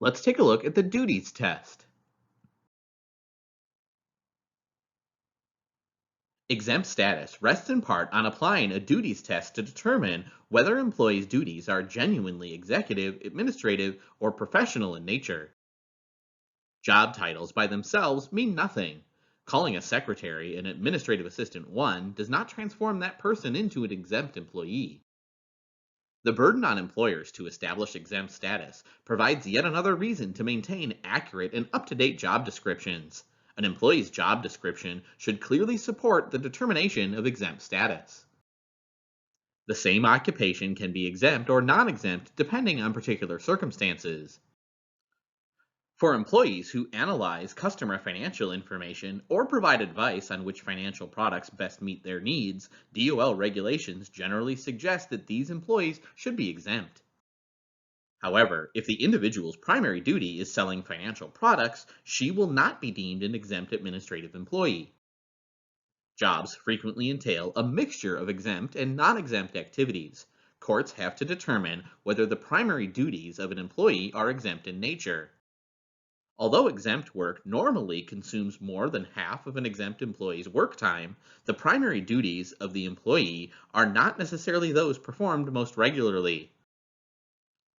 Let's take a look at the duties test. Exempt status rests in part on applying a duties test to determine whether employees' duties are genuinely executive, administrative, or professional in nature. Job titles by themselves mean nothing. Calling a secretary an administrative assistant 1 does not transform that person into an exempt employee. The burden on employers to establish exempt status provides yet another reason to maintain accurate and up to date job descriptions. An employee's job description should clearly support the determination of exempt status. The same occupation can be exempt or non exempt depending on particular circumstances. For employees who analyze customer financial information or provide advice on which financial products best meet their needs, DOL regulations generally suggest that these employees should be exempt. However, if the individual's primary duty is selling financial products, she will not be deemed an exempt administrative employee. Jobs frequently entail a mixture of exempt and non exempt activities. Courts have to determine whether the primary duties of an employee are exempt in nature. Although exempt work normally consumes more than half of an exempt employee's work time, the primary duties of the employee are not necessarily those performed most regularly.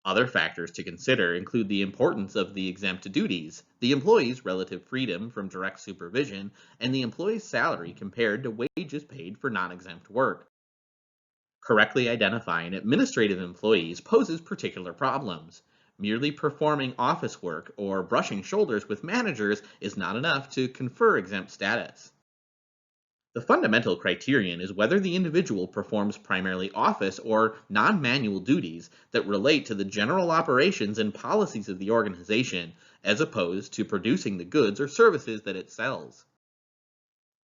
Other factors to consider include the importance of the exempt duties, the employee's relative freedom from direct supervision, and the employee's salary compared to wages paid for non-exempt work. Correctly identifying administrative employees poses particular problems. Merely performing office work or brushing shoulders with managers is not enough to confer exempt status. The fundamental criterion is whether the individual performs primarily office or non manual duties that relate to the general operations and policies of the organization, as opposed to producing the goods or services that it sells.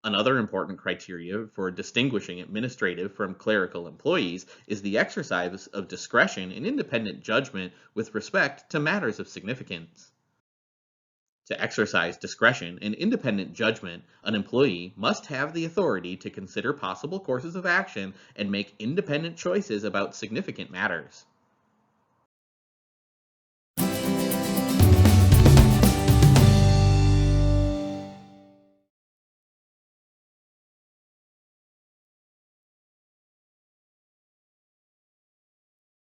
Another important criteria for distinguishing administrative from clerical employees is the exercise of discretion and independent judgment with respect to matters of significance. To exercise discretion and independent judgment, an employee must have the authority to consider possible courses of action and make independent choices about significant matters.